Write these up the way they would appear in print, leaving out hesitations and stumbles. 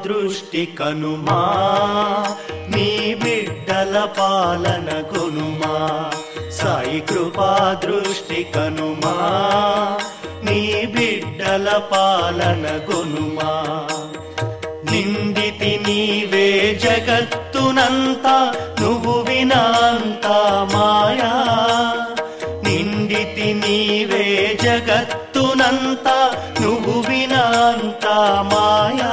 దృష్టి కనుమా, నీ బిడ్డల పాలన కొనుమా. సాయి కృపా దృష్టి కనుమా, నీ బిడ్డల పాలన కొనుమా. నిందితి నీవే జగత్తునంతా, నువ్వు వినాంతా మాయా. నిందితి నీవే జగత్తునంతా, నువ్వు వినాంతా మాయా.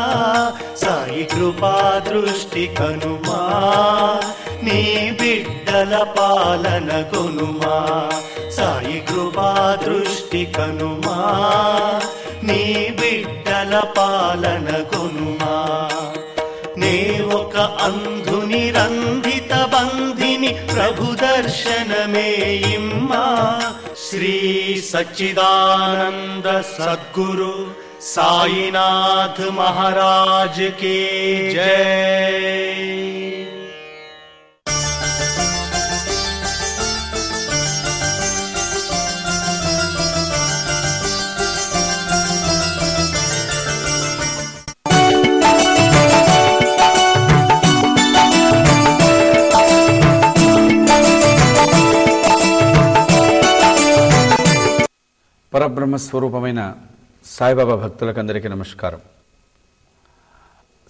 సాయి కృపా దృష్టి కనుమా, నీ బిడ్డల పాలన కొనుమా. సాయి కృపా దృష్టి కనుమా, నీ బిడ్డల పాలన కొనుమా. నే ఒక అంధుని రంధిత బంధిని, ప్రభు దర్శనమే ఇమ్మా. శ్రీ సచ్చిదానంద సద్గురు సాయినాథ్ మహారాజ్ కి జై. పరబ్రహ్మస్వరూపమైన సాయిబాబా భక్తులకందరికీ నమస్కారం.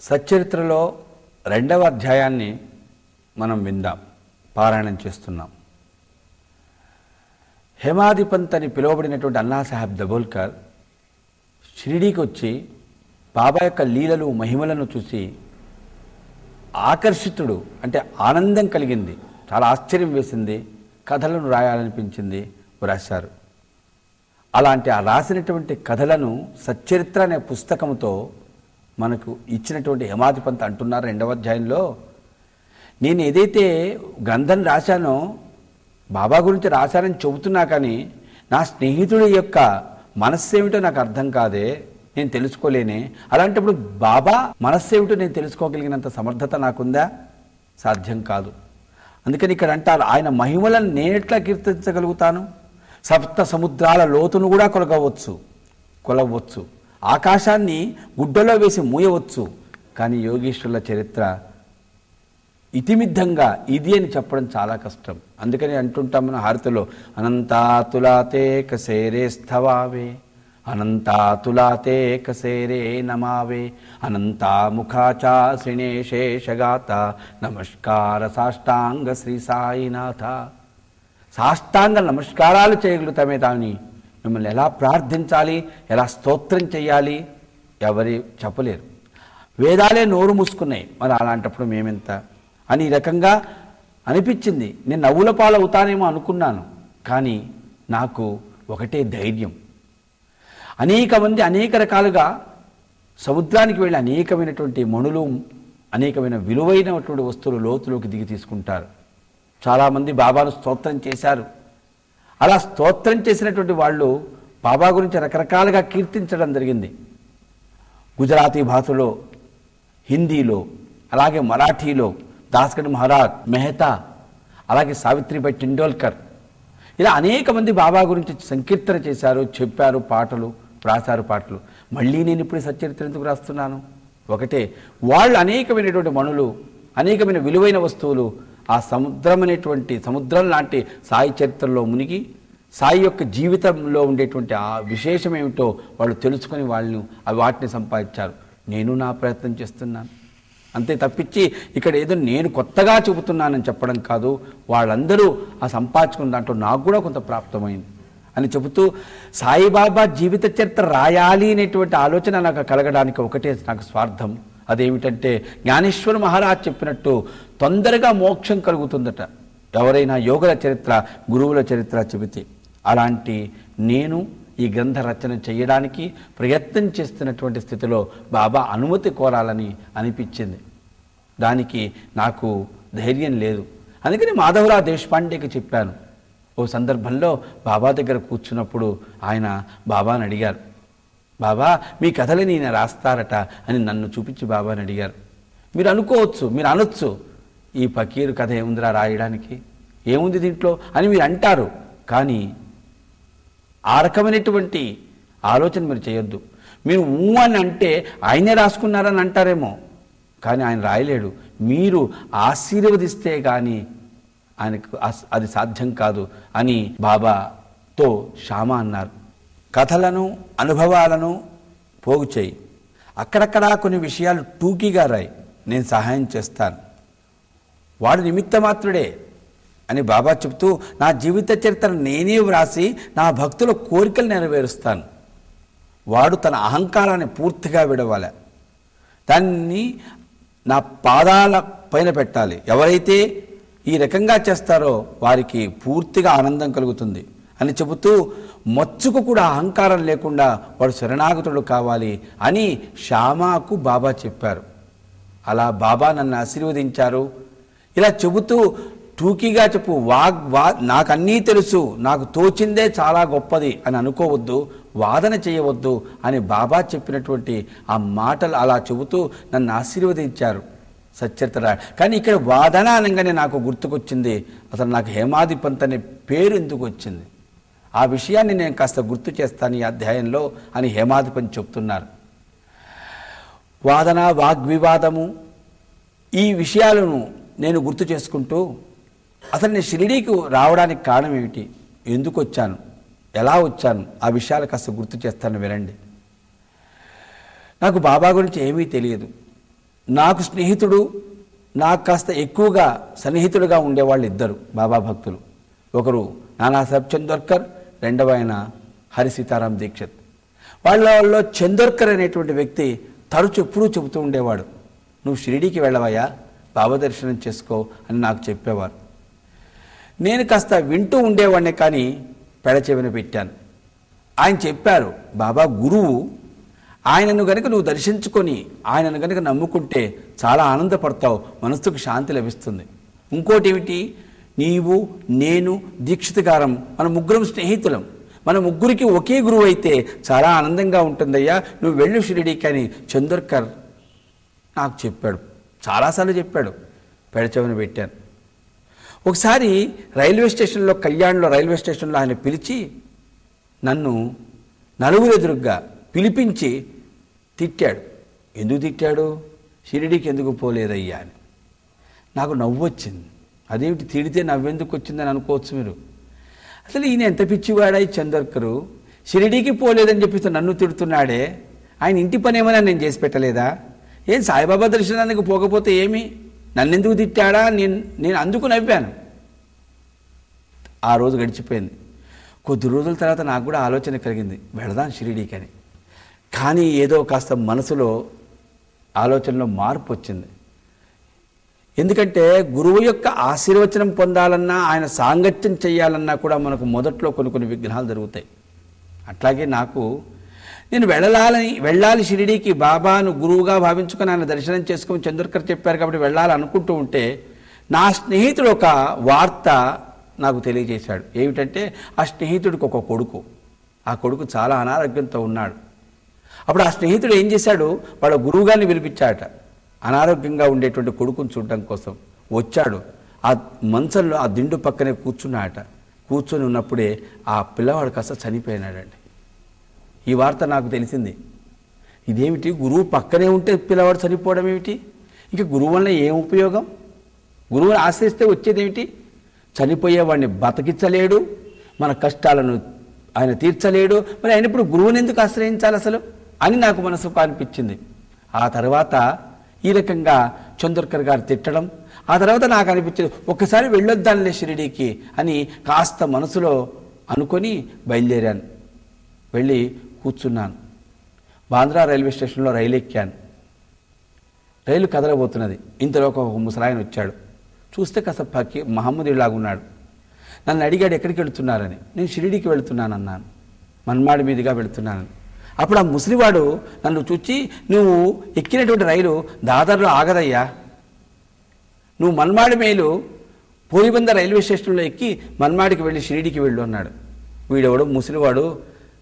సచ్చరిత్రలో 2వ అధ్యాయాన్ని మనం విందాం, పారాయణం చేస్తున్నాం. హేమాధిపంత్ అని పిలువబడినటువంటి అన్నాసాహెబ్ దబోల్కర్ షిరిడీకి వచ్చి బాబా యొక్క లీలలు మహిమలను చూసి ఆకర్షితుడు, అంటే ఆనందం కలిగింది, చాలా ఆశ్చర్యం వేసింది, కథలను రాయాలనిపించింది, రాశారు. అలాంటి ఆ రాసినటువంటి కథలను సచ్చరిత్ర అనే పుస్తకంతో మనకు ఇచ్చినటువంటి హేమాధిపంత్ అంటున్నారు 2వ అధ్యాయంలో, నేను ఏదైతే గ్రంథం రాశానో బాబా గురించి రాశానని చెబుతున్నా, కానీ నా స్నేహితుడి యొక్క మనస్సు ఏమిటో నాకు అర్థం కాదే, నేను తెలుసుకోలేనే. అలాంటప్పుడు బాబా మనస్సు ఏమిటో నేను తెలుసుకోగలిగినంత సమర్థత నాకుందా? సాధ్యం కాదు. అందుకని ఇక్కడ అంటారు, ఆయన మహిమలను నేనెట్లా కీర్తించగలుగుతాను? సప్త సముద్రాల లోతును కూడా కొలవచ్చు, ఆకాశాన్ని గుడ్డలో వేసి మూయవచ్చు. కానీ యోగీశ్వరుల చరిత్ర ఇతిమిద్ధంగా ఇది అని చెప్పడం చాలా కష్టం. అందుకని అంటుంటాం మన హారతిలో, అనంతాతులాతే కసేరే స్థవావే, అనంతాతులాతే కసేరే నమావే, అనంతాముఖాచా శ్రీణేశేషగాత, నమస్కార సాష్టాంగ శ్రీ సాయినాథ. సాష్టాంగ నమస్కారాలు చేయగలుగుతామే కానీ మిమ్మల్ని ఎలా ప్రార్థించాలి, ఎలా స్తోత్రం చేయాలి ఎవరి చెప్పలేరు. వేదాలే నోరు మూసుకున్నాయి, మరి అలాంటప్పుడు మేమెంత అని ఈ రకంగా అనిపించింది. నేను నవ్వుల పాలవుతానేమో అనుకున్నాను, కానీ నాకు ఒకటే ధైర్యం. అనేక మంది అనేక రకాలుగా సముద్రానికి వెళ్ళి అనేకమైనటువంటి మణులు, అనేకమైన విలువైనటువంటి వస్తువులు లోతులోకి దిగి తీసుకుంటారు. చాలామంది బాబాను స్తోత్రం చేశారు. అలా స్తోత్రం చేసినటువంటి వాళ్ళు బాబా గురించి రకరకాలుగా కీర్తించడం జరిగింది. గుజరాతీ భాషలో, హిందీలో, అలాగే మరాఠీలో దాస్గఢ్ మహారాజ్, మెహతా, అలాగే సావిత్రిబాయి టెండూల్కర్, ఇలా అనేక మంది బాబా గురించి సంకీర్తన చేశారు, చెప్పారు, పాటలు రాశారు, పాటలు. మళ్ళీ నేను ఇప్పుడు సచ్చరిత్ర ఎందుకు రాస్తున్నాను? ఒకటే, వాళ్ళు అనేకమైనటువంటి మణులు, అనేకమైన విలువైన వస్తువులు ఆ సముద్రం లాంటి సాయి చరిత్రలో మునిగి సాయి యొక్క జీవితంలో ఉండేటువంటి ఆ విశేషం ఏమిటో వాళ్ళు తెలుసుకొని వాటిని సంపాదించారు. నేను నా ప్రయత్నం చేస్తున్నాను అంతే తప్పించి ఇక్కడ ఏదో నేను కొత్తగా చెబుతున్నానని చెప్పడం కాదు. వాళ్ళందరూ ఆ సంపాదించుకున్న దాంట్లో నాకు కూడా కొంత ప్రాప్తమైంది అని చెబుతూ, సాయిబాబా జీవిత చరిత్ర రాయాలి అనేటువంటి ఆలోచన నాకు కలగడానికి ఒకటే నాకు స్వార్థం. అదేమిటంటే, జ్ఞానేశ్వర మహారాజ్ చెప్పినట్టు తొందరగా మోక్షం కలుగుతుందట ఎవరైనా యోగుల చరిత్ర, గురువుల చరిత్ర చెబితే. అలాంటి నేను ఈ గ్రంథ రచన చేయడానికి ప్రయత్నం చేస్తున్నటువంటి స్థితిలో బాబా అనుమతి కోరాలని అనిపించింది. దానికి నాకు ధైర్యం లేదు. అందుకని మాధవరావు దేశపాండేకి చెప్పాను. ఓ సందర్భంలో బాబా దగ్గర కూర్చున్నప్పుడు ఆయన బాబాని అడిగారు, బాబా మీ కథలని ఈయన రాస్తారట అని నన్ను చూపించి బాబాని అడిగారు. మీరు అనుకోవచ్చు, మీరు అనొచ్చు, ఈ ఫకీరు కథ ఏముందిరా రాయడానికి, ఏముంది దీంట్లో అని మీరు అంటారు. కానీ ఆ రకమైనటువంటి ఆలోచన మీరు చేయొద్దు. మీరు ఊ అని అంటే ఆయనే రాసుకున్నారని అంటారేమో, కానీ ఆయన రాయలేడు. మీరు ఆశీర్వదిస్తే కానీ ఆయనకు అది సాధ్యం కాదు అని బాబాతో శ్యామ అన్నారు. కథలను అనుభవాలను పోగు చేయి, అక్కడక్కడా కొన్ని విషయాలు టూకీగా రాయి, నేను సహాయం చేస్తాను. వాడు నిమిత్త మాత్రుడే అని బాబా చెబుతూ, నా జీవిత చరిత్ర నేనే వ్రాసి నా భక్తుల కోరికలు నెరవేరుస్తాను. వాడు తన అహంకారాన్ని పూర్తిగా విడవాలి, దాన్ని నా పాదాల పైన పెట్టాలి. ఎవరైతే ఈ రకంగా చేస్తారో వారికి పూర్తిగా ఆనందం కలుగుతుంది అని చెబుతూ, మచ్చుకు కూడా అహంకారం లేకుండా వాడు శరణాగతుడు కావాలి అని శ్యామకు బాబా చెప్పారు. అలా బాబా నన్ను ఆశీర్వదించారు. ఇలా చెబుతూ టూకీగా చెప్పు, నాకు అన్నీ తెలుసు, నాకు తోచిందే చాలా గొప్పది అని అనుకోవద్దు, వాదన చేయవద్దు అని బాబా చెప్పినటువంటి ఆ మాటలు అలా చెబుతూ నన్ను ఆశీర్వదించారు సచ్చరిత్ర. కానీ ఇక్కడ వాదన అనగానే నాకు గుర్తుకొచ్చింది, అసలు నాకు హేమాధిపంత్ అనే పేరు ఎందుకు వచ్చింది, ఆ విషయాన్ని నేను కాస్త గుర్తు చేస్తాను ఈ అధ్యాయంలో అని హేమాధిపంత్ చెప్తున్నారు. వాదన, వాగ్వివాదము, ఈ విషయాలను నేను గుర్తు చేసుకుంటూ అసలు నేను షిరిడీకి రావడానికి కారణం ఏమిటి, ఎందుకు వచ్చాను, ఎలా వచ్చాను, ఆ విషయాలు కాస్త గుర్తు చేస్తాను వినండి. నాకు బాబా గురించి ఏమీ తెలియదు. నాకు స్నేహితుడు, నాకు కాస్త ఎక్కువగా సన్నిహితులుగా ఉండేవాళ్ళు ఇద్దరు బాబా భక్తులు. ఒకరు నానాసాహెబ్ చందోర్కర్, రెండవ ఆయన హరి సీతారాం దీక్షిత్. వాళ్ళలో చందోర్కర్ అనేటువంటి వ్యక్తి తరచు ఎప్పుడూ చెబుతూ ఉండేవాడు, నువ్వు షిరిడీకి వెళ్ళవయ్యా, బాబా దర్శనం చేసుకో అని నాకు చెప్పేవారు. నేను కాస్త వింటూ ఉండేవాడిని, కానీ పెడచెవిన పెట్టాను. ఆయన చెప్పారు, బాబా గురువు, ఆయనను గనుక నువ్వు దర్శించుకొని ఆయనను గనుక నమ్ముకుంటే చాలా ఆనందపడతావు, మనసుకు శాంతి లభిస్తుంది. ఇంకోటి ఏమిటి, నీవు, నేను, దీక్షిత్ గారం మన ముగ్గురం స్నేహితులం, మన ముగ్గురికి ఒకే గురువు అయితే చాలా ఆనందంగా ఉంటుందయ్యా, నువ్వు వెళ్ళు షిరిడీకి అని చందోర్కర్ నాకు చెప్పాడు. చాలాసార్లు చెప్పాడు, పెడచెవిన పెట్టాను. ఒకసారి రైల్వే స్టేషన్లో, కళ్యాణ్లో రైల్వే స్టేషన్లో ఆయన పిలిచి నన్ను నలుగురు ఎదురుగ్గా పిలిపించి తిట్టాడు. ఎందుకు తిట్టాడు, షిరిడీకి ఎందుకు పోలేదయ్యా అని. నాకు నవ్వు వచ్చింది. అదేమిటి తిడితే నవ్వెందుకు వచ్చిందని అనుకోవచ్చు మీరు. అసలు ఈయన ఎంత పిచ్చివాడా ఈ చందోర్కరు, షిరిడీకి పోలేదని చెప్పేసి నన్ను తిడుతున్నాడే, ఆయన ఇంటి పని ఏమైనా నేను చేసి పెట్టలేదా, ఏం సాయిబాబా దర్శనానికి పోకపోతే ఏమి, నన్నెందుకు తిట్టాడా, నేను అందుకు నవ్వాను. ఆ రోజు గడిచిపోయింది. కొద్ది రోజుల తర్వాత నాకు కూడా ఆలోచన కలిగింది, వెళదాం షిరిడీకి అని. కానీ ఏదో కాస్త మనసులో ఆలోచనలో మార్పు వచ్చింది. ఎందుకంటే గురువు యొక్క ఆశీర్వచనం పొందాలన్నా, ఆయన సాంగత్యం చేయాలన్నా కూడా మనకు మొదట్లో కొన్ని విఘ్నాలు జరుగుతాయి. అట్లాగే నాకు నేను వెళ్ళాలి షిరిడీకి, బాబాను గురువుగా భావించుకొని ఆయన దర్శనం చేసుకొని చందోర్కర్ చెప్పారు కాబట్టి వెళ్ళాలి అనుకుంటూ ఉంటే, నా స్నేహితుడు ఒక వార్త నాకు తెలియజేశాడు. ఏమిటంటే, ఆ స్నేహితుడికి ఒక కొడుకు, ఆ కొడుకు చాలా అనారోగ్యంతో ఉన్నాడు. అప్పుడు ఆ స్నేహితుడు ఏం చేశాడు, వాళ్ళ గురువుగారిని పిలిపించాడట, అనారోగ్యంగా ఉండేటువంటి కొడుకుని చూడడం కోసం. వచ్చాడు, ఆ మంచంలో ఆ దిండు పక్కనే కూర్చున్నాడట. కూర్చొని ఉన్నప్పుడే ఆ పిల్లవాడు కాస్త చనిపోయినాడండి. ఈ వార్త నాకు తెలిసింది. ఇదేమిటి, గురువు పక్కనే ఉంటే పిల్లవాడు చనిపోవడం ఏమిటి, ఇంకా గురువు వల్ల ఏం ఉపయోగం, గురువుని ఆశ్రయిస్తే వచ్చేదేమిటి, చనిపోయేవాడిని బతికించలేడు, మన కష్టాలను ఆయన తీర్చలేడు, మరి అయినప్పుడు గురువుని ఎందుకు ఆశ్రయించాలి అసలు అని నాకు మనసుకు అనిపించింది. ఆ తర్వాత ఈ రకంగా చందోర్కర్ గారు తిట్టడం, ఆ తర్వాత నాకు అనిపించింది ఒక్కసారి వెళ్ళొద్దానులే షిరిడీకి అని కాస్త మనసులో అనుకొని బయలుదేరాను. వెళ్ళి కూర్చున్నాను. బాంద్రా రైల్వే స్టేషన్లో రైలు ఎక్కాను. రైలు కదలబోతున్నది. ఇంతలో ఒక ముసలాయన వచ్చాడు. చూస్తే కాస్త పక్కి మహమ్మదీలాగా ఉన్నాడు. నన్ను అడిగాడు ఎక్కడికి వెళుతున్నారని. నేను షిరిడీకి వెళుతున్నాను అన్నాను, మన్మాడి మీదుగా వెళుతున్నాను. అప్పుడు ఆ ముసలివాడు నన్ను చూచి, నువ్వు ఎక్కినటువంటి రైలు దాదర్లో ఆగదయ్యా, నువ్వు మన్మాడి మేలు పోలిబంద రైల్వే స్టేషన్లో ఎక్కి మన్మాడికి వెళ్ళి షిరిడీకి వెళ్ళు అన్నాడు. వీడెవడు ముసలివాడు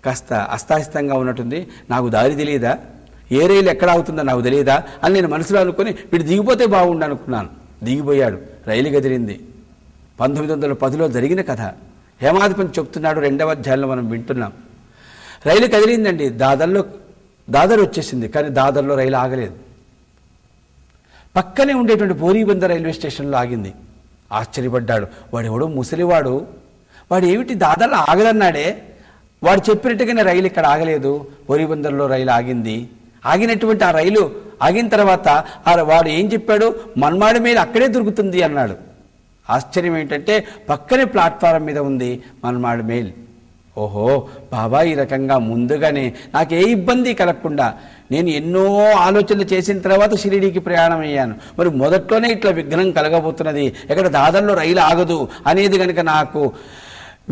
కాస్త అస్తాహిస్తంగా ఉన్నట్టుంది, నాకు దారి తెలియదా, ఏ రైలు ఎక్కడ అవుతుందో నాకు తెలియదా అని నేను మనసులో అనుకుని వీడు దిగిపోతే బాగుండు అనుకున్నాను. దిగిపోయాడు, రైలు గదిలింది. 1910లో జరిగిన కథ హేమాధిపంత్ చెప్తున్నాడు, 2వ అధ్యాయంలో మనం వింటున్నాం. రైలు కదిలిందండి. దాదర్లో దాదర్ వచ్చేసింది, కానీ దాదర్లో రైలు ఆగలేదు. పక్కనే ఉండేటువంటి బోరీబందర్ రైల్వే స్టేషన్లో ఆగింది. ఆశ్చర్యపడ్డాడు. వాడెవడో ముసలివాడు, వాడు ఏమిటి దాదర్లో ఆగలన్నాడే, వాడు చెప్పినట్టుగానే రైలు ఇక్కడ ఆగలేదు, బోరీబందర్లో రైలు ఆగింది. ఆగినటువంటి ఆ రైలు ఆగిన తర్వాత వాడు ఏం చెప్పాడు, మన్మాడి మేలు అక్కడే దొరుకుతుంది అన్నాడు. ఆశ్చర్యం ఏంటంటే పక్కనే ప్లాట్ఫారం మీద ఉంది మన్మాడి మేల్. ఓహో బాబా, ఈ రకంగా ముందుగానే నాకు ఏ ఇబ్బంది కలగకుండా నేను ఎన్నో ఆలోచనలు చేసిన తర్వాత షిరిడీకి ప్రయాణం అయ్యాను. మరి మొదట్లోనే ఇట్లా విఘ్నం కలగబోతున్నది, ఎక్కడ దాదర్లో రైలు ఆగదు అనేది కనుక నాకు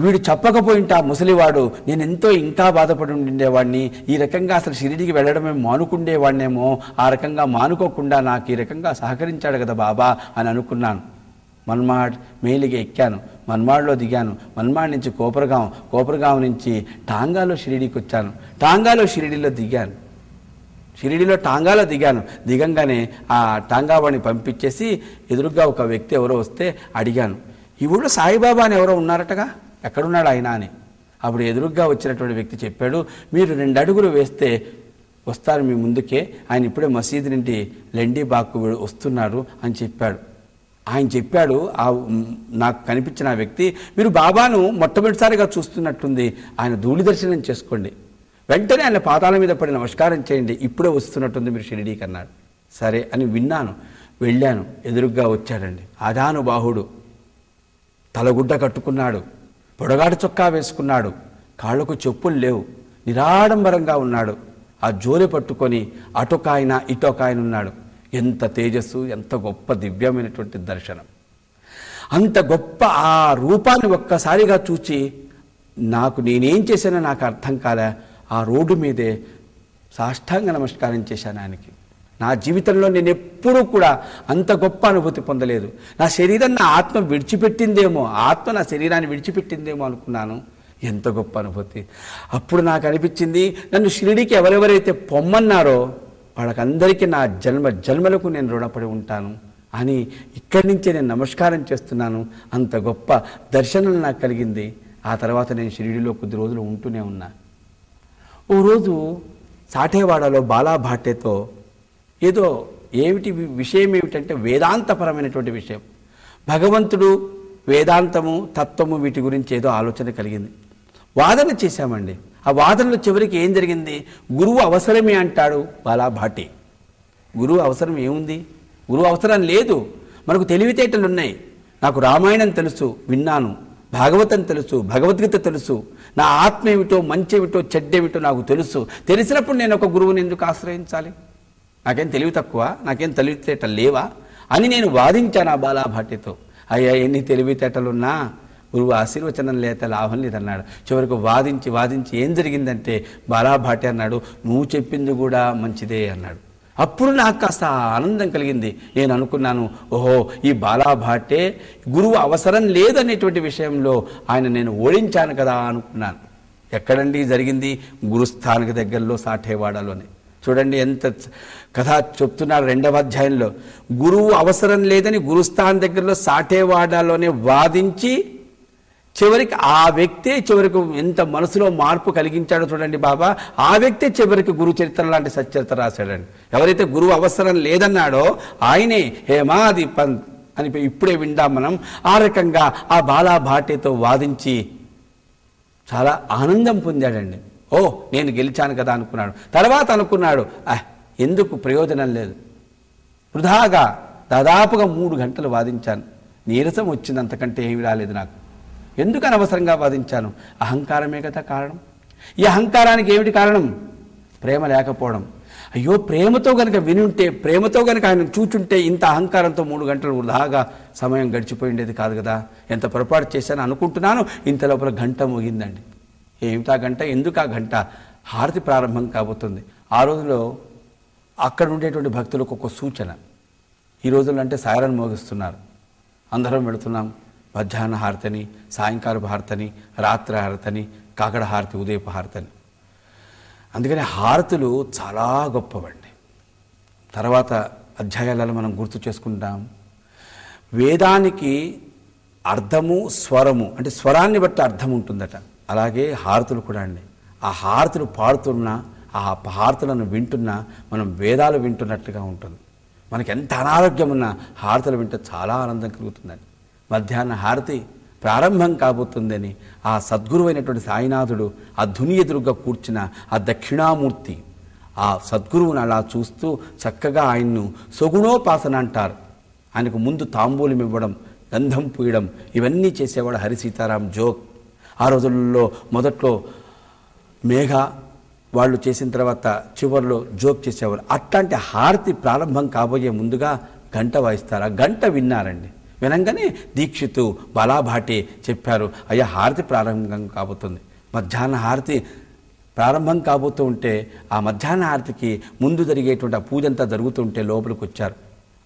వీడు చెప్పకపోయింటే ఆ ముసలివాడు, నేను ఎంతో ఇంకా బాధపడి ఉండేవాడిని. ఈ రకంగా అసలు షిరిడీకి వెళ్ళడమే మానుకుండేవాడినేమో, ఆ రకంగా మానుకోకుండా నాకు ఈ రకంగా సహకరించాడు కదా బాబా అని అనుకున్నాను. మన్మాడ్ మేలిగా ఎక్కాను, మన్మాడ్లో దిగాను. మన్మాడ్ నుంచి కోపరగాం నుంచి టాంగాలో షిరిడీకి వచ్చాను. టాంగాలో షిరిడీలో దిగాను. షిరిడీలో టాంగాలో దిగాను. దిగంగానే ఆ టాంగావాడిని పంపించేసి ఎదురుగా ఒక వ్యక్తి ఎవరో వస్తే అడిగాను, ఈ ఊళ్ళో సాయిబాబా అని ఎవరో ఉన్నారటగా, ఎక్కడున్నాడు ఆయన అని. అప్పుడు ఎదురుగ్గా వచ్చినటువంటి వ్యక్తి చెప్పాడు, మీరు 2 అడుగులు వేస్తే వస్తారు మీ ముందుకే, ఆయన ఇప్పుడే మసీదు నుండి లెండి బాక్కు వస్తున్నారు అని చెప్పాడు. ఆయన చెప్పాడు, నాకు కనిపించిన ఆ వ్యక్తి, మీరు బాబాను మొట్టమొదటిసారిగా చూస్తున్నట్టుంది, ఆయన ధూళి దర్శనం చేసుకోండి, వెంటనే ఆయన పాదాల మీద పడి నమస్కారం చేయండి, ఇప్పుడే వస్తున్నట్టుంది మీరు షిరిడీకి అన్నాడు. సరే అని విన్నాను, వెళ్ళాను. ఎదురుగ్గా వచ్చాడండి ఆజానుబాహుడు, తలగుడ్డ కట్టుకున్నాడు, పొడగాటి చొక్కా వేసుకున్నాడు, కాళ్ళకు చెప్పులు లేవు, నిరాడంబరంగా ఉన్నాడు. ఆ జోలె పట్టుకొని అటొకాయన ఇటొకాయన ఉన్నాడు. ఎంత తేజస్సు, ఎంత గొప్ప దివ్యమైనటువంటి దర్శనం. అంత గొప్ప ఆ రూపాన్ని ఒక్కసారిగా చూచి నాకు నేనేం చేశానో నాకు అర్థం కాలే. ఆ రోడ్డు మీదే సాష్టాంగ నమస్కారం చేశాను ఆయనకి. నా జీవితంలో నేను ఎప్పుడూ కూడా అంత గొప్ప అనుభూతి పొందలేదు. నా శరీరం నా ఆత్మ విడిచిపెట్టిందేమో, ఆత్మ నా శరీరాన్ని విడిచిపెట్టిందేమో అనుకున్నాను. ఎంత గొప్ప అనుభూతి. అప్పుడు నాకు అనిపించింది, నన్ను షిరిడీకి ఎవరెవరైతే పొమ్మన్నారో వాళ్ళకందరికీ నా జన్మలకు నేను రుణపడి ఉంటాను అని ఇక్కడి నుంచే నేను నమస్కారం చేస్తున్నాను. అంత గొప్ప దర్శనం నాకు కలిగింది. ఆ తర్వాత నేను షిరిడీలో కొద్ది రోజులు ఉంటూనే ఉన్నా. ఓ రోజు సాఠేవాడలో బాలాభాటేతో ఏదో విషయం ఏమిటంటే వేదాంతపరమైనటువంటి విషయం, భగవంతుడు, వేదాంతము, తత్వము, వీటి గురించి ఏదో ఆలోచన కలిగింది. వాదన చేశామండి. ఆ వాదనలో చివరికి ఏం జరిగింది, గురువు అవసరమే అంటాడు బాలాభాటి. గురువు అవసరం ఏముంది, గురువు అవసరం లేదు. మనకు తెలివితేటలు ఉన్నాయి. నాకు రామాయణం తెలుసు, విన్నాను, భాగవతం తెలుసు, భగవద్గీత తెలుసు, నా ఆత్మ ఏమిటో, మంచేమిటో, చెడ్డేమిటో నాకు తెలుసు. తెలిసినప్పుడు నేను ఒక గురువుని ఎందుకు ఆశ్రయించాలి? నాకేం తెలివి తక్కువ, నాకేం తెలివితేటలు లేవా అని నేను వాదించాను ఆ బాలాభాటితో. అయ్యా, ఎన్ని తెలివితేటలున్నా గురువు ఆశీర్వచనం లేత లాభం లేదన్నాడు. చివరికి వాదించి ఏం జరిగిందంటే బాలాభాటి అన్నాడు, నువ్వు చెప్పింది కూడా మంచిదే అన్నాడు. అప్పుడు నాకు కాస్త ఆనందం కలిగింది. నేను అనుకున్నాను, ఓహో, ఈ బాలాభాటే గురువు అవసరం లేదనేటువంటి విషయంలో ఆయన నేను ఓడించాను కదా అనుకున్నాను. ఎక్కడండి జరిగింది? గురుస్థానికి దగ్గరలో సాఠేవాడలోనే. చూడండి ఎంత కథ చెప్తున్నారు 2వ అధ్యాయంలో. గురువు అవసరం లేదని గురుస్థాన్ దగ్గరలో సాఠేవాడలోనే వాదించి చివరికి ఆ వ్యక్తే చివరికి ఎంత మనసులో మార్పు కలిగించాడో చూడండి బాబా. ఆ వ్యక్తే చివరికి గురు చరిత్ర లాంటి సచ్చరిత్ర రాశాడండి. ఎవరైతే గురువు అవసరం లేదన్నాడో ఆయనే హేమాది పంత్ అని ఇప్పుడే వింటాం మనం. ఆ రకంగా ఆ బాలాభాటితో వాదించి చాలా ఆనందం పొందాడండి. ఓ, నేను గెలిచాను కదా అనుకున్నాడు. తర్వాత అనుకున్నాడు, ఎందుకు ప్రయోజనం లేదు, వృధాగా దాదాపుగా 3 గంటలు వాదించాను, నీరసం వచ్చింది, అంతకంటే ఏమి రాలేదు నాకు. ఎందుకు అనవసరంగా వాదించాను? అహంకారమే కదా కారణం. ఈ అహంకారానికి ఏమిటి కారణం? ప్రేమ లేకపోవడం. అయ్యో, ప్రేమతో కనుక వినుంటే, ప్రేమతో కనుక ఆయన చూచుంటే ఇంత అహంకారంతో 3 గంటలు వృధాగా సమయం గడిచిపోయిండేది కాదు కదా. ఎంత పొరపాటు చేశాను అనుకుంటున్నాను. ఇంత లోపల గంట మోగిందండి. ఏమిటా గంట? ఎందుకు ఆ గంట? హారతి ప్రారంభం కాబోతుంది. ఆ రోజులో అక్కడ ఉండేటువంటి భక్తులకు ఒక సూచన. ఈ రోజుల్లో అంటే సాయరన్ మోగిస్తున్నారు, అందరం వెళుతున్నాం. మధ్యాహ్న హారతని, సాయంకాలపు హారతని, రాత్రి హారతని, కాకడ హారతి, ఉదయపు హారతని. అందుకని హారతులు చాలా గొప్పవండి. తర్వాత అధ్యాయాలలో మనం గుర్తు చేసుకుంటాం. వేదానికి అర్థము స్వరము, అంటే స్వరాన్ని బట్టి అర్థం ఉంటుందట. అలాగే హారతులు కూడా అండి. ఆ హారతులు పాడుతున్నా ఆ హారతులను వింటున్నా మనం వేదాలు వింటున్నట్లుగా ఉంటుంది. మనకి ఎంత అనారోగ్యం ఉన్నా హారతులు వింటే చాలా ఆనందం కలుగుతుందండి. మధ్యాహ్న హారతి ప్రారంభం కాబోతుందని ఆ సద్గురువైనటువంటి సాయినాథుడు ఆ ధుని ఎదురుగా కూర్చున్న ఆ దక్షిణామూర్తి ఆ సద్గురువును అలా చూస్తూ చక్కగా ఆయన్ను సగుణోపాసన అంటారు. ఆయనకు ముందు తాంబూలం ఇవ్వడం, గంధం పూయడం ఇవన్నీ చేసేవాడు హరి సీతారాం జోగ్. ఆ రోజుల్లో మొదట్లో మేఘ వాళ్ళు చేసిన తర్వాత చివరిలో జోక్ చేసేవారు. అట్లాంటి హారతి ప్రారంభం కాబోయే ముందుగా గంట వాయిస్తారు. ఆ గంట విన్నారండి. వినంగానే దీక్షితు బాలాభాటి చెప్పారు, అయ్యా హారతి ప్రారంభం కాబోతుంది. మధ్యాహ్న హారతి ప్రారంభం కాబోతూ ఉంటే ఆ మధ్యాహ్న హారతికి ముందు జరిగేటువంటి ఆ పూజ అంతా జరుగుతుంటే లోపలికి వచ్చారు.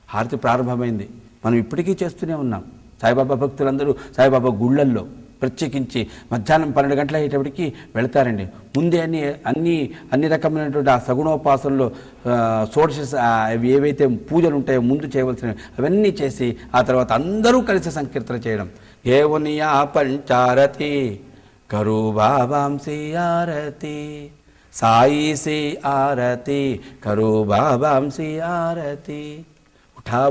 హారతి ప్రారంభమైంది. మనం ఇప్పటికీ చేస్తూనే ఉన్నాం. సాయిబాబా భక్తులందరూ సాయిబాబా గుళ్ళల్లో ప్రత్యేకించి మధ్యాహ్నం 12 గంటల అయ్యేటప్పటికి వెళతారండి. ముందే అన్ని రకమైనటువంటి ఆ సగుణోపాసనలో షోడశ ఏవైతే పూజలు ఉంటాయో ముందు చేయవలసినవి అవన్నీ చేసి ఆ తర్వాత అందరూ కలిసి సంకీర్తన చేయడం. ఏవనియా పంచారతి కరు బాబాంసి ఆరతి సాయి సి ఆరతి కరు బాబాంసి ఆరతి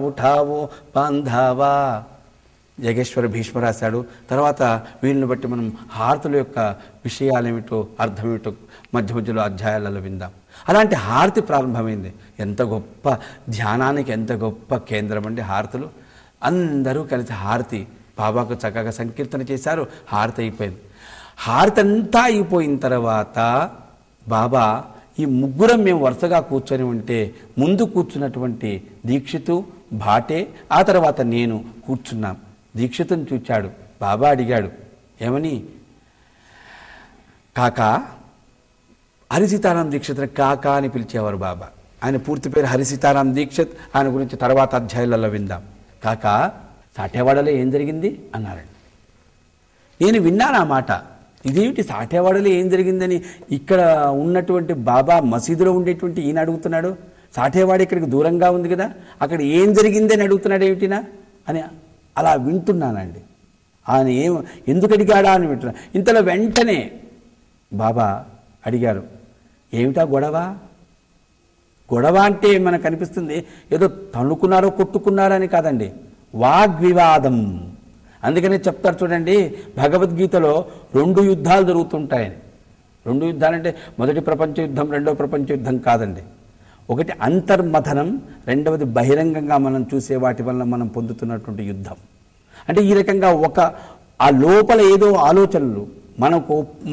ఉఠావో బాంధవా. జగేశ్వర భీష్మ రాశాడు. తర్వాత వీళ్ళని బట్టి మనం హారతుల యొక్క విషయాలేమిటో అర్థమేమిటో మధ్య మధ్యలో అధ్యాయాలలో విందాం. అలాంటి హారతి ప్రారంభమైంది. ఎంత గొప్ప ధ్యానానికి ఎంత గొప్ప కేంద్రం అండి హారతులు. అందరూ కలిసి హారతి బాబాకు చక్కగా సంకీర్తన చేశారు. హారతి అయిపోయింది. హారతి అంతా అయిపోయిన తర్వాత బాబా ఈ ముగ్గురం మేము వరుసగా కూర్చొని ఉంటే ముందు కూర్చున్నటువంటి దీక్షితు భాటే ఆ తర్వాత నేను కూర్చున్నాం. దీక్షితుని చూచాడు. బాబా అడిగాడు, ఏమని? కాకా. హరి సీతారాం దీక్షితుని కాకా అని పిలిచేవారు బాబా. ఆయన పూర్తి పేరు హరి సీతారాం దీక్షిత్. ఆయన గురించి తర్వాత అధ్యాయులలో విందాం. కాకా, సాటేవాడలో ఏం జరిగింది అన్నారండి. నేను విన్నాను ఆ మాట. ఇదేమిటి సాటేవాడలో ఏం జరిగిందని ఇక్కడ ఉన్నటువంటి బాబా మసీదులో ఉండేటువంటి ఈయన అడుగుతున్నాడు? సాటేవాడ ఇక్కడికి దూరంగా ఉంది కదా, అక్కడ ఏం జరిగిందని అడుగుతున్నాడు ఏమిటినా అని అలా వింటున్నానండి. ఆయన ఎందుకు అడిగాడా అని వింటున్నా. ఇంతలో వెంటనే బాబా అడిగారు, ఏమిటా గొడవ? గొడవ అంటే మనకు అనిపిస్తుంది ఏదో తన్నుకున్నారో కొట్టుకున్నారో అని కాదండి, వాగ్వివాదం. అందుకనే చెప్తారు చూడండి, భగవద్గీతలో 2 యుద్ధాలు జరుగుతుంటాయని. 2 యుద్ధాలంటే మొదటి ప్రపంచ యుద్ధం, రెండో ప్రపంచ యుద్ధం కాదండి. ఒకటి అంతర్మథనం, రెండవది బహిరంగంగా మనం చూసే వాటి వల్ల మనం పొందుతున్నటువంటి యుద్ధం. అంటే ఈ రకంగా ఆ లోపల ఏదో ఆలోచనలు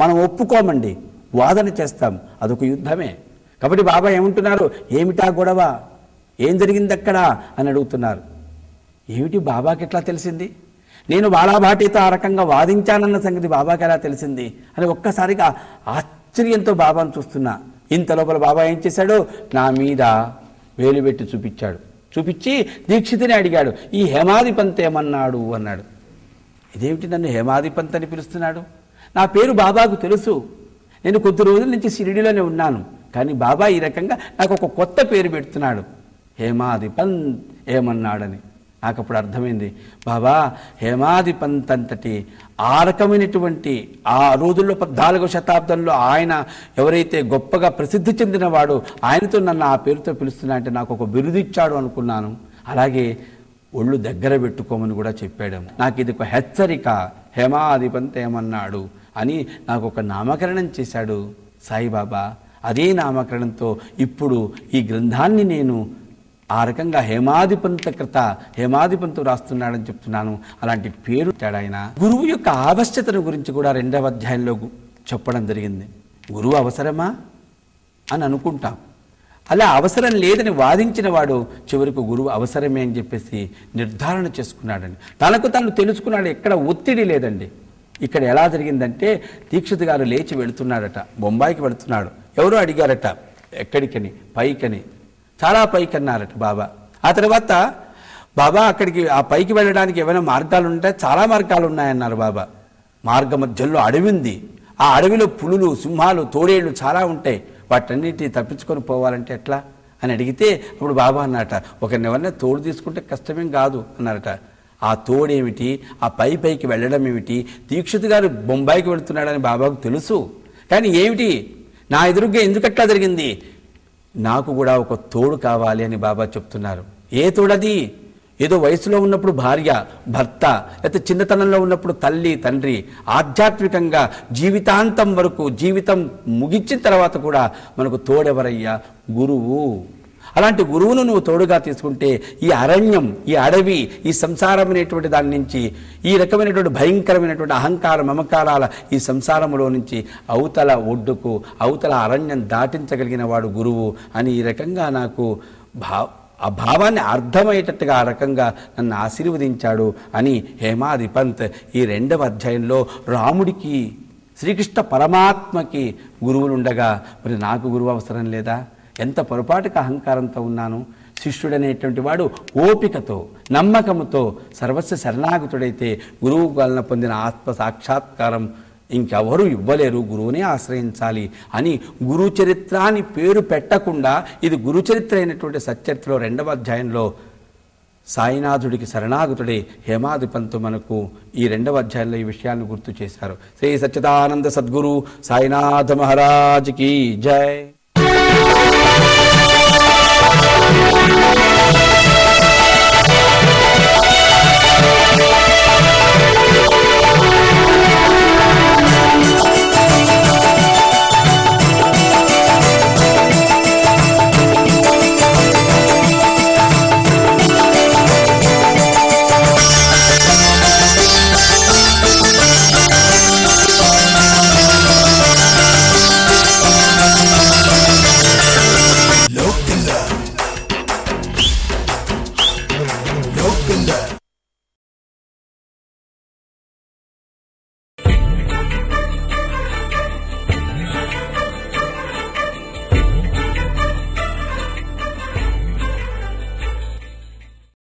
మనం ఒప్పుకోమండి, వాదన చేస్తాం, అదొక యుద్ధమే. కాబట్టి బాబా ఏమంటున్నారు, ఏమిటా గొడవ, ఏం జరిగింది అక్కడ అని అడుగుతున్నారు. ఏమిటి బాబాకి ఎట్లా తెలిసింది? నేను బాలాభాటితో ఆ రకంగా వాదించానన్న సంగతి బాబాకి ఎలా తెలిసింది అని ఒక్కసారిగా ఆశ్చర్యంతో బాబాను చూస్తున్నా. ఇంత లోపల బాబా ఏం చేశాడు, నా మీద వేలు పెట్టి చూపించాడు. చూపించి దీక్షితుని అడిగాడు, ఈ హేమాధిపంత్ ఏమన్నాడు అన్నాడు. ఇదేమిటి నన్ను హేమాధిపంత్ అని పిలుస్తున్నాడు? నా పేరు బాబాకు తెలుసు, నేను కొద్ది రోజుల నుంచి షిరిడిలోనే ఉన్నాను, కానీ బాబా ఈ రకంగా నాకు ఒక కొత్త పేరు పెడుతున్నాడు, హేమాధిపంత్ ఏమన్నాడని. నాకు అప్పుడు అర్థమైంది, బాబా హేమాధిపంత్ అంతటి ఆ రకమైనటువంటి ఆ రోజుల్లో 14వ శతాబ్దంలో ఆయన ఎవరైతే గొప్పగా ప్రసిద్ధి చెందినవాడు, ఆయనతో నన్ను ఆ పేరుతో పిలుస్తున్నా అంటే నాకు ఒక బిరుదు ఇచ్చాడు అనుకున్నాను. అలాగే ఒళ్ళు దగ్గర పెట్టుకోమని కూడా చెప్పాడు. నాకు ఇది ఒక హెచ్చరిక, హేమాధిపంత్ ఏమన్నాడు అని నాకు ఒక నామకరణం చేశాడు సాయిబాబా. అదే నామకరణంతో ఇప్పుడు ఈ గ్రంథాన్ని నేను ఆ రకంగా హేమాధిపంతు రాస్తున్నాడని చెప్తున్నాను. అలాంటి పేరు ఆయన. గురువు యొక్క ఆవశ్యకతను గురించి కూడా 2వ అధ్యాయంలో చెప్పడం జరిగింది. గురువు అవసరమా అని అనుకుంటాం, అలా అవసరం లేదని వాదించిన వాడు చివరికి గురువు అవసరమే అని చెప్పేసి నిర్ధారణ చేసుకున్నాడండి. తనకు తను తెలుసుకున్నాడు, ఎక్కడ ఒత్తిడి లేదండి. ఇక్కడ ఎలా జరిగిందంటే, దీక్షిత్ గారు లేచి వెళుతున్నాడట, బొంబాయికి వెళుతున్నాడు. ఎవరో అడిగారట ఎక్కడికని, పైకని. చాలా పైకి అన్నారట బాబా. ఆ తర్వాత బాబా అక్కడికి ఆ పైకి వెళ్ళడానికి ఏమైనా మార్గాలు ఉంటాయి? చాలా మార్గాలు ఉన్నాయన్నారు బాబా. మార్గ మధ్యలో అడవి ఉంది, ఆ అడవిలో పులులు, సింహాలు, తోడేళ్ళు చాలా ఉంటాయి, వాటన్నిటిని తప్పించుకొని పోవాలంటే ఎట్లా అని అడిగితే అప్పుడు బాబా అన్నట, ఒకరిని ఎవరైనా తోడు తీసుకుంటే కష్టమేం కాదు అన్నారట. ఆ తోడేమిటి, ఆ పైకి వెళ్ళడం ఏమిటి? దీక్షిత్ గారు బొంబాయికి వెళుతున్నాడని బాబాకు తెలుసు, కానీ ఏమిటి నా ఎదురుగ్గా ఎందుకట్లా జరిగింది? నాకు కూడా ఒక తోడు కావాలి అని బాబా చెప్తున్నారు. ఏ తోడది? ఏదో వయసులో ఉన్నప్పుడు భార్య, భర్త, లేకపోతే చిన్నతనంలో ఉన్నప్పుడు తల్లి, తండ్రి, ఆధ్యాత్మికంగా జీవితాంతం వరకు, జీవితం ముగించిన తర్వాత కూడా మనకు తోడెవరయ్యా? గురువు. అలాంటి గురువును నువ్వు తోడుగా తీసుకుంటే ఈ అరణ్యం, ఈ అడవి, ఈ సంసారం అనేటువంటి దాని నుంచి, ఈ రకమైనటువంటి భయంకరమైనటువంటి అహంకార మమకారాల ఈ సంసారంలో నుంచి అవతల ఒడ్డుకు, అవతల అరణ్యం దాటించగలిగిన వాడు గురువు అని ఈ రకంగా నాకు ఆ భావాన్ని అర్థమయ్యేటట్టుగా ఆ రకంగా నన్ను ఆశీర్వదించాడు అని హేమాది పంత్ ఈ 2వ అధ్యాయంలో రాముడికి, శ్రీకృష్ణ పరమాత్మకి గురువులుండగా మరి నాకు గురువు అవసరం లేదా? ఎంత పొరపాటుగా అహంకారంతో ఉన్నాను. శిష్యుడనేటువంటి వాడు ఓపికతో, నమ్మకంతో సర్వస్వ శరణాగతుడైతే గురువు వలన పొందిన ఆత్మ సాక్షాత్కారం ఇంకెవరూ ఇవ్వలేరు, గురువునే ఆశ్రయించాలి అని గురు చరిత్ర అని పేరు పెట్టకుండా ఇది గురు చరిత్ర అయినటువంటి సచ్చరిత్రలో 2వ అధ్యాయంలో సాయినాథుడికి శరణాగతుడే హేమాది పంతు మనకు ఈ 2వ అధ్యాయంలో ఈ విషయాలను గుర్తు చేశారు. శ్రీ సచ్చిదానంద సద్గురు సాయినాథ మహారాజ్ కీ జై.